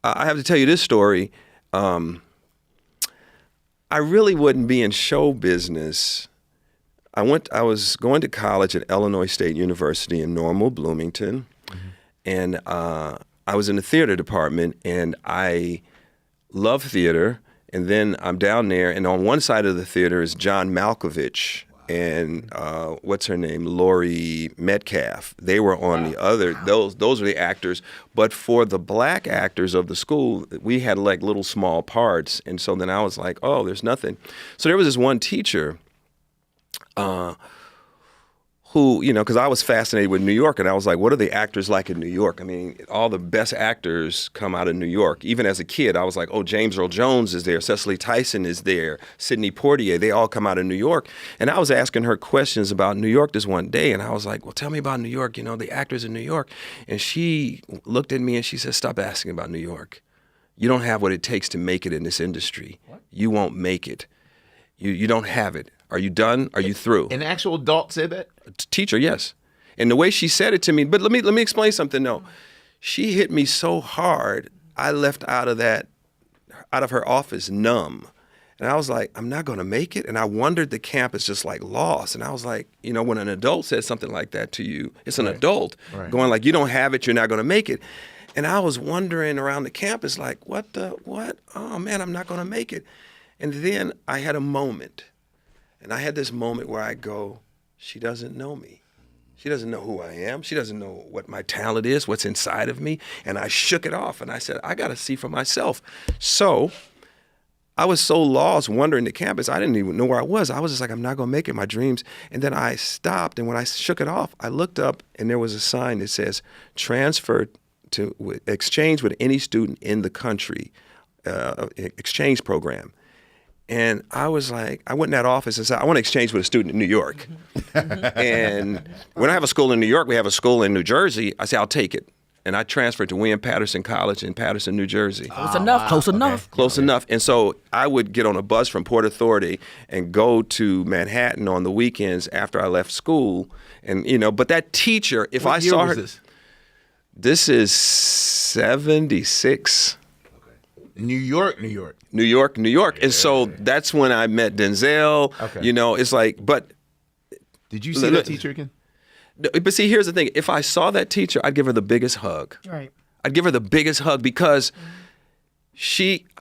I have to tell you this story. I really wouldn't be in show business. I was going to college at Illinois State University in Normal, Bloomington, and I was in the theater department, and I love theater. And then I'm down there, and on one side of the theater is John Malkovich and what's her name, Laurie Metcalf. They were on the other. Those were the actors. But for the black actors of the school, we had like little small parts. And so then I was like, oh, there's nothing. So there was this one teacher who, because I was fascinated with New York, and I was like, what are the actors like in New York? I mean, all the best actors come out of New York. Even as a kid, I was like, oh, James Earl Jones is there, Cecily Tyson is there, Sidney Poitier, they all come out of New York. And I was asking her questions about New York this one day, and I was like, well, tell me about New York, the actors in New York. And she looked at me and she said, stop asking about New York. You don't have what it takes to make it in this industry. What? You won't make it. You don't have it. Are you done? Are you through? An actual adult said that? Teacher, yes. And the way she said it to me, but let me explain something though. She hit me so hard, I left out of her office numb. And I was like, I'm not gonna make it. And I wandered the campus just like lost. And I was like, when an adult says something like that to you, it's an adult going like, you don't have it, you're not gonna make it. And I was wandering around the campus like, what? Oh man, I'm not gonna make it. And then I had a moment. And I had this moment where I go, she doesn't know me. She doesn't know who I am. She doesn't know what my talent is, what's inside of me. And I shook it off and I said, I got to see for myself. So I was so lost wandering the campus, I didn't even know where I was. I was just like, I'm not going to make it, my dreams. And then I stopped, and when I shook it off, I looked up and there was a sign that says, transfer to exchange with any student in the country, exchange program. And I was like, I went in that office and said, I want to exchange with a student in New York. And when I have a school in New York, we have a school in New Jersey. I said, I'll take it. And I transferred to William Patterson College in Patterson, New Jersey. Close enough, close enough. Close enough. And so I would get on a bus from Port Authority and go to Manhattan on the weekends after I left school. And, but that teacher, if I saw her. This is 76. New York. And so that's when I met Denzel. Okay. It's like, but. Did you see that teacher again? But see, here's the thing. If I saw that teacher, I'd give her the biggest hug. Right. I'd give her the biggest hug because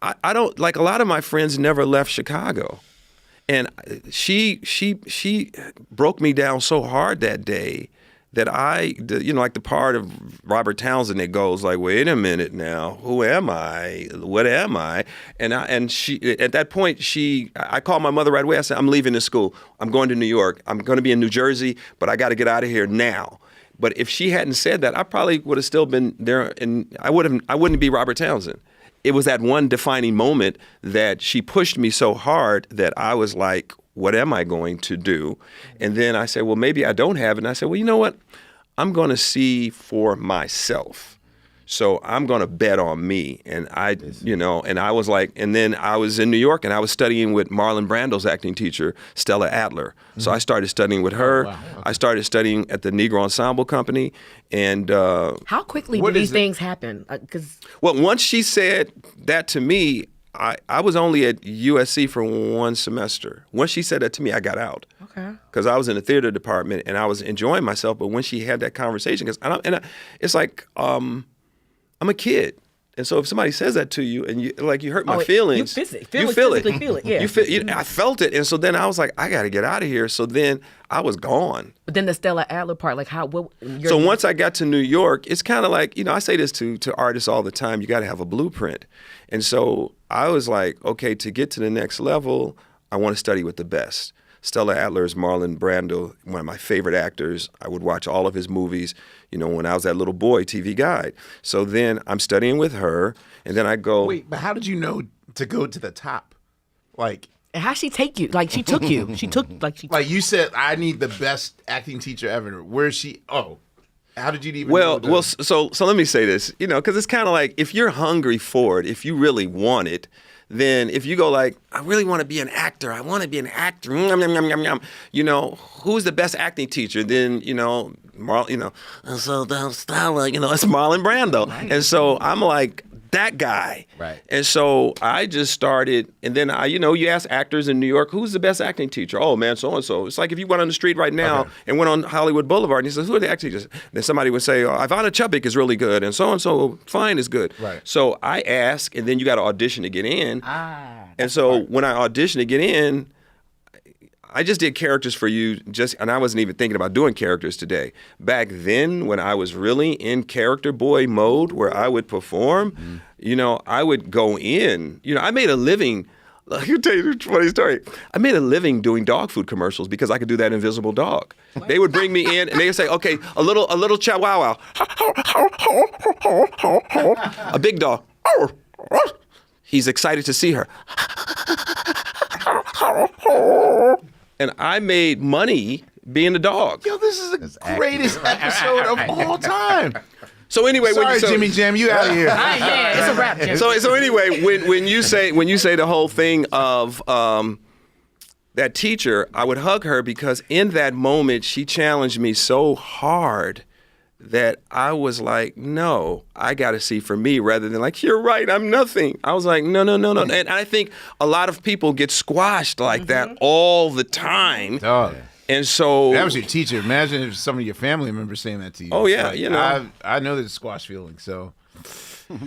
I don't, like a lot of my friends never left Chicago. And she broke me down so hard that day that like the part of Robert Townsend that goes like, wait a minute now, who am I? What am I? And she, at that point, I called my mother right away. I said, I'm leaving this school. I'm going to New York. I'm going to be in New Jersey, but I got to get out of here now. But if she hadn't said that, I probably would have still been there, and I wouldn't be Robert Townsend. It was that one defining moment that she pushed me so hard that I was like, what am I going to do? And then I said, well, maybe I don't have it. And I said, well, you know what? I'm going to see for myself. So I'm going to bet on me. And and I was like, and then I was in New York and I was studying with Marlon Brando's acting teacher, Stella Adler. Mm-hmm. So I started studying with her. Oh, wow. Okay. I started studying at the Negro Ensemble Company. And how quickly do these things happen? Well, once she said that to me, I was only at USC for one semester. Once she said that to me, I got out. Okay. Because I was in the theater department and I was enjoying myself. But when she had that conversation, it's like I'm a kid, and so if somebody says that to you and you hurt my feelings, you feel it. Yeah. I felt it, and so then I was like, I got to get out of here. So then I was gone. But then the Stella Adler part, like how? So once I got to New York, it's kind of like I say this to artists all the time. You got to have a blueprint, and so I was like, okay, to get to the next level, I want to study with the best. Stella Adler is Marlon Brando, one of my favorite actors. I would watch all of his movies, when I was that little boy, TV Guide. So then I'm studying with her, and then I go. Wait, but how did you know to go to the top? Like, and how'd she take you? Like, she took you. Like you said, I need the best acting teacher ever. Where is she? Oh, how did you even? Well, so let me say this, because it's kind of like if you're hungry for it, if you really want it. Then if you go like, I really want to be an actor, who's the best acting teacher? Then, so Stella, it's Marlon Brando. Right. And so I'm like, that guy. Right. And so I just started, and then you ask actors in New York, who's the best acting teacher? Oh man, so and so. It's like if you went on the street right now and went on Hollywood Boulevard and you said, who are the acting teachers? And then somebody would say, Ivana Chubbuck is really good, and so Fine is good. Right. So I ask, and then you got to audition to get in. And so when I auditioned to get in, I just did characters for you, and I wasn't even thinking about doing characters today. Back then, when I was really in character boy mode, where I would perform, I would go in. I made a living. I can tell you a funny story. I made a living doing dog food commercials because I could do that invisible dog. They would bring me in and they would say, "Okay, a little chihuahua, a big dog. He's excited to see her." And I made money being a dog. Yo, this is the greatest episode of all time. So anyway, Sorry, Jimmy Jam, you out of here. Yeah, it's a wrap, Jim. So anyway, when you say the whole thing of that teacher, I would hug her because in that moment she challenged me so hard that I was like, no, I got to see for me rather than like, you're right, I'm nothing. I was like, no. And I think a lot of people get squashed like that all the time. Dog. And so that was your teacher. Imagine if some of your family members saying that to you. Oh yeah, like, I know the squash feeling. So